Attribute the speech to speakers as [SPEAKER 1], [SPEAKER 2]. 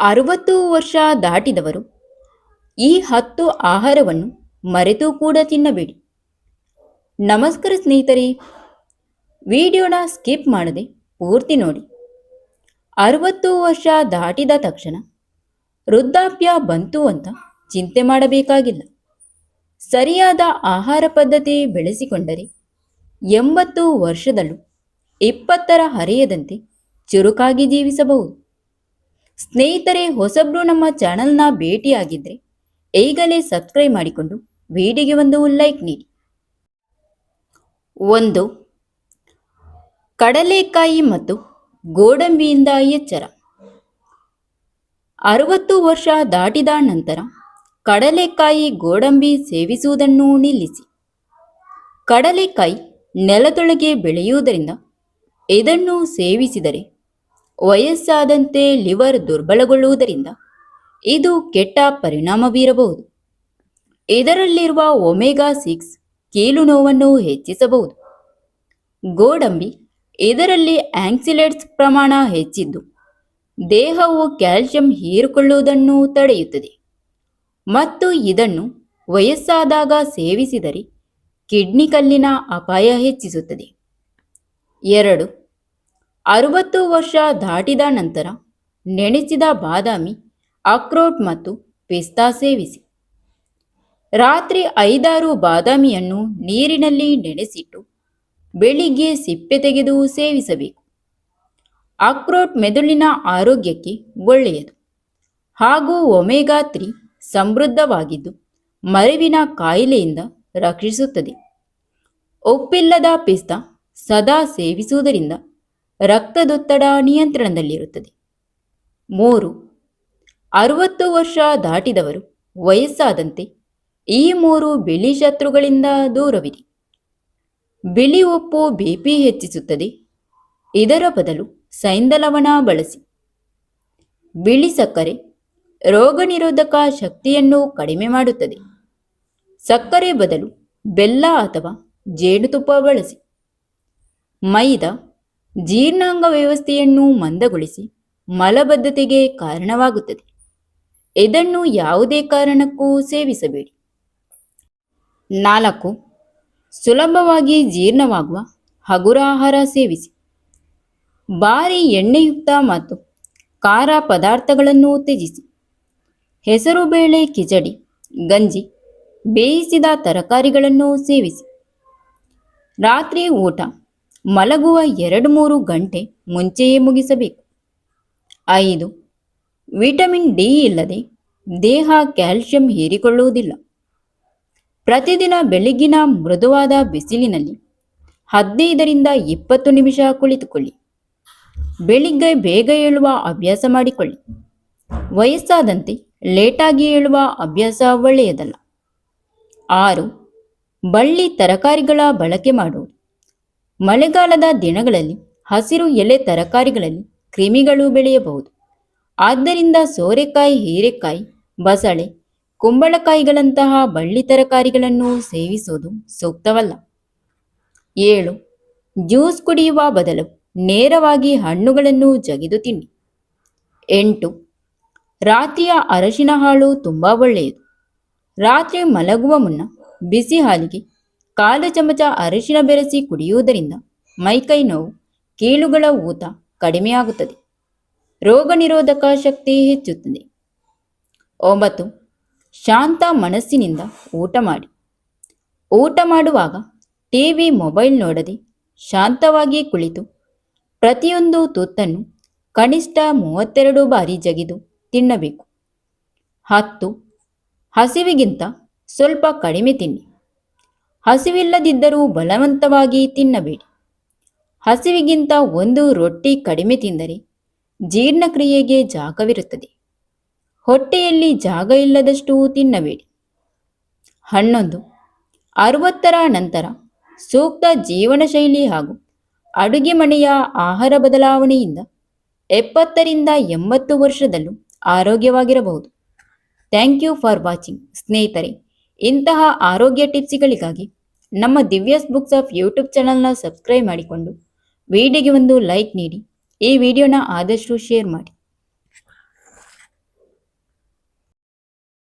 [SPEAKER 1] 60 ವರ್ಷ ದಾಟಿದವರು ಈ 10 ಆಹಾರವನ್ನು ಮರೆತು ಕೂಡ ತಿನ್ನಬೇಡಿ. ನಮಸ್ಕಾರ ಸ್ನೇಹಿತರೆ, ವಿಡಿಯೋನ ಸ್ಕಿಪ್ ಮಾಡದೆ ಪೂರ್ತಿ ನೋಡಿ. 60 ವರ್ಷ ದಾಟಿದ ತಕ್ಷಣ ವೃದ್ಧಾಪ್ಯ ಬಂತು ಅಂತ ಚಿಂತೆ ಮಾಡಬೇಕಾಗಿಲ್ಲ. ಸರಿಯಾದ ಆಹಾರ ಪದ್ಧತಿ ಬೆಳೆಸಿಕೊಂಡರೆ 80 ವರ್ಷದಲ್ಲೂ 20ರ ಹರೆಯದಂತೆ ಚುರುಕಾಗಿ ಜೀವಿಸಬಹುದು. ಸ್ನೇಹಿತರೆ, ಹೊಸಬ್ರು ನಮ್ಮ ಚಾನಲ್ನ ಭೇಟಿಯಾಗಿದ್ದರೆ ಈಗಲೇ ಸಬ್ಸ್ಕ್ರೈಬ್ ಮಾಡಿಕೊಂಡು ವಿಡಿಯೋಗೆ ಒಂದು ಲೈಕ್ ನೀಡಿ. 1. ಕಡಲೆಕಾಯಿ ಮತ್ತು ಗೋಡಂಬಿಯಿಂದ ಎಚ್ಚರ. 60 ವರ್ಷ ದಾಟಿದ ನಂತರ ಕಡಲೆಕಾಯಿ ಗೋಡಂಬಿ ಸೇವಿಸುವುದನ್ನು ನಿಲ್ಲಿಸಿ. ಕಡಲೆಕಾಯಿ ನೆಲದೊಳಗೆ ಬೆಳೆಯುವುದರಿಂದ ಇದನ್ನು ಸೇವಿಸಿದರೆ ವಯಸ್ಸಾದಂತೆ ಲಿವರ್ ದುರ್ಬಲಗೊಳ್ಳುವುದರಿಂದ ಇದು ಕೆಟ್ಟ ಪರಿಣಾಮ ಬೀರಬಹುದು. ಇದರಲ್ಲಿರುವ ಒಮೆಗಾ 6 ಕೀಲು ನೋವನ್ನು ಹೆಚ್ಚಿಸಬಹುದು. ಗೋಡಂಬಿ ಇದರಲ್ಲಿ ಆಕ್ಸಿಲೇಟ್ಸ್ ಪ್ರಮಾಣ ಹೆಚ್ಚಿದ್ದು ದೇಹವು ಕ್ಯಾಲ್ಸಿಯಂ ಹೀರಿಕೊಳ್ಳುವುದನ್ನು ತಡೆಯುತ್ತದೆ ಮತ್ತು ಇದನ್ನು ವಯಸ್ಸಾದಾಗ ಸೇವಿಸಿದರೆ ಕಿಡ್ನಿ ಕಲ್ಲಿನ ಅಪಾಯ ಹೆಚ್ಚಿಸುತ್ತದೆ. 2. 60 ವರ್ಷ ದಾಟಿದ ನಂತರ ನೆನೆಸಿದ ಬಾದಾಮಿ, ಅಕ್ರೋಟ್ ಮತ್ತು ಪಿಸ್ತಾ ಸೇವಿಸಿ. ರಾತ್ರಿ 5-6 ಬಾದಾಮಿಯನ್ನು ನೀರಿನಲ್ಲಿ ನೆನೆಸಿಟ್ಟು ಬೆಳಿಗ್ಗೆ ಸಿಪ್ಪೆ ತೆಗೆದು ಸೇವಿಸಬೇಕು. ಅಕ್ರೋಟ್ ಮೆದುಳಿನ ಆರೋಗ್ಯಕ್ಕೆ ಒಳ್ಳೆಯದು ಹಾಗೂ ಒಮೆಗಾ 3 ಸಮೃದ್ಧವಾಗಿದ್ದು ಮರೆವಿನ ಕಾಯಿಲೆಯಿಂದ ರಕ್ಷಿಸುತ್ತದೆ. ಉಪ್ಪಿಲ್ಲದ ಪಿಸ್ತಾ ಸದಾ ಸೇವಿಸುವುದರಿಂದ ರಕ್ತದೊತ್ತಡ ನಿಯಂತ್ರಣದಲ್ಲಿರುತ್ತದೆ. 3. 60 ವರ್ಷ ದಾಟಿದವರು ವಯಸ್ಸಾದಂತೆ ಈ 3 ಬಿಳಿ ಶತ್ರುಗಳಿಂದ ದೂರವಿರಿ. ಬಿಳಿ ಉಪ್ಪು ಬಿಪಿ ಹೆಚ್ಚಿಸುತ್ತದೆ, ಇದರ ಬದಲು ಸೈಂಧಲವಣ ಬಳಸಿ. ಬಿಳಿ ಸಕ್ಕರೆ ರೋಗನಿರೋಧಕ ಶಕ್ತಿಯನ್ನು ಕಡಿಮೆ ಮಾಡುತ್ತದೆ. ಸಕ್ಕರೆ ಬದಲು ಬೆಲ್ಲ ಅಥವಾ ಜೇನುತುಪ್ಪ ಬಳಸಿ. ಮೈದಾ ಜೀರ್ಣಾಂಗ ವ್ಯವಸ್ಥೆಯನ್ನು ಮಂದಗೊಳಿಸಿ ಮಲಬದ್ಧತೆಗೆ ಕಾರಣವಾಗುತ್ತದೆ. ಇದನ್ನು ಯಾವುದೇ ಕಾರಣಕ್ಕೂ ಸೇವಿಸಬೇಡಿ. 4. ಸುಲಭವಾಗಿ ಜೀರ್ಣವಾಗುವ ಹಗುರ ಆಹಾರ ಸೇವಿಸಿ. ಭಾರಿ ಎಣ್ಣೆಯುಕ್ತ ಮತ್ತು ಖಾರ ಪದಾರ್ಥಗಳನ್ನು ತ್ಯಜಿಸಿ. ಹೆಸರುಬೇಳೆ ಕಿಚಡಿ, ಗಂಜಿ, ಬೇಯಿಸಿದ ತರಕಾರಿಗಳನ್ನು ಸೇವಿಸಿ. ರಾತ್ರಿ ಊಟ ಮಲಗುವ 2-3 ಗಂಟೆ ಮುಂಚೆಯೇ ಮುಗಿಸಬೇಕು. 5. ವಿಟಮಿನ್ ಡಿ ಇಲ್ಲದೆ ದೇಹ ಕ್ಯಾಲ್ಸಿಯಂ ಹೀರಿಕೊಳ್ಳುವುದಿಲ್ಲ. ಪ್ರತಿದಿನ ಬೆಳಗಿನ ಮೃದುವಾದ ಬಿಸಿಲಿನಲ್ಲಿ 15ರಿಂದ 20 ನಿಮಿಷ ಕುಳಿತುಕೊಳ್ಳಿ. ಬೆಳಿಗ್ಗೆ ಬೇಗ ಏಳುವ ಅಭ್ಯಾಸ ಮಾಡಿಕೊಳ್ಳಿ. ವಯಸ್ಸಾದಂತೆ ಲೇಟಾಗಿ ಏಳುವ ಅಭ್ಯಾಸ ಒಳ್ಳೆಯದಲ್ಲ. 6. ಬಳ್ಳಿ ತರಕಾರಿಗಳ ಬಳಕೆ ಮಾಡುವುದು. ಮಳೆಗಾಲದ ದಿನಗಳಲ್ಲಿ ಹಸಿರು ಎಲೆ ತರಕಾರಿಗಳಲ್ಲಿ ಕ್ರಿಮಿಗಳು ಬೆಳೆಯಬಹುದು. ಆದ್ದರಿಂದ ಸೋರೆಕಾಯಿ, ಹೀರೆಕಾಯಿ, ಬಸಳೆ, ಕುಂಬಳಕಾಯಿಗಳಂತಹ ಬಳ್ಳಿ ತರಕಾರಿಗಳನ್ನು ಸೇವಿಸುವುದು ಸೂಕ್ತವಲ್ಲ. 7. ಜ್ಯೂಸ್ ಕುಡಿಯುವ ಬದಲು ನೇರವಾಗಿ ಹಣ್ಣುಗಳನ್ನು ಜಗಿದು ತಿನ್ನಿ. 8. ರಾತ್ರಿಯ ಅರಶಿನ ಹಾಲು ತುಂಬ ಒಳ್ಳೆಯದು. ರಾತ್ರಿ ಮಲಗುವ ಮುನ್ನ ಬಿಸಿ ಹಾಲಿಗೆ 1/4 ಚಮಚ ಅರಿಶಿನ ಬೆರೆಸಿ ಕುಡಿಯುವುದರಿಂದ ಮೈಕೈ ನೋವು, ಕೀಲುಗಳ ಊತ ಕಡಿಮೆಯಾಗುತ್ತದೆ. ರೋಗ ನಿರೋಧಕ ಶಕ್ತಿ ಹೆಚ್ಚುತ್ತದೆ. 9. ಶಾಂತ ಮನಸ್ಸಿನಿಂದ ಊಟ ಮಾಡಿ. ಊಟ ಮಾಡುವಾಗ ಟಿವಿ, ಮೊಬೈಲ್ ನೋಡದೆ ಶಾಂತವಾಗಿ ಕುಳಿತು ಪ್ರತಿಯೊಂದು ತುತ್ತನ್ನು ಕನಿಷ್ಠ 32 ಬಾರಿ ಜಗಿದು ತಿನ್ನಬೇಕು. 10. ಹಸಿವಿಗಿಂತ ಸ್ವಲ್ಪ ಕಡಿಮೆ ತಿನ್ನಿ. ಹಸಿವಿಲ್ಲದಿದ್ದರೂ ಬಲವಂತವಾಗಿ ತಿನ್ನಬೇಡಿ. ಹಸಿವಿಗಿಂತ 1 ರೊಟ್ಟಿ ಕಡಿಮೆ ತಿಂದರೆ ಜೀರ್ಣಕ್ರಿಯೆಗೆ ಜಾಗವಿರುತ್ತದೆ. ಹೊಟ್ಟೆಯಲ್ಲಿ ಜಾಗ ಇಲ್ಲದಷ್ಟು ತಿನ್ನಬೇಡಿ. 11. 60ರ ನಂತರ ಸೂಕ್ತ ಜೀವನ ಶೈಲಿ ಹಾಗೂ ಅಡುಗೆ ಮನೆಯ ಆಹಾರ ಬದಲಾವಣೆಯಿಂದ 70ರಿಂದ 80 ವರ್ಷದಲ್ಲೂ ಆರೋಗ್ಯವಾಗಿರಬಹುದು. Thank you for watching. ಸ್ನೇಹಿತರೆ, ಇಂತಹ ಆರೋಗ್ಯ ಟಿಪ್ಸ್ಗಳಿಗಾಗಿ ನಮ್ಮ ದಿವ್ಯಾಸ್ ಬುಕ್ಸ್ ಆಫ್ ಯೂಟ್ಯೂಬ್ ಚಾನಲ್ನ ಸಬ್ಸ್ಕ್ರೈಬ್ ಮಾಡಿಕೊಂಡು ವಿಡಿಯೋಗೆ ಒಂದು ಲೈಕ್ ನೀಡಿ. ಈ ವಿಡಿಯೋನ ಆದಷ್ಟು ಶೇರ್ ಮಾಡಿ.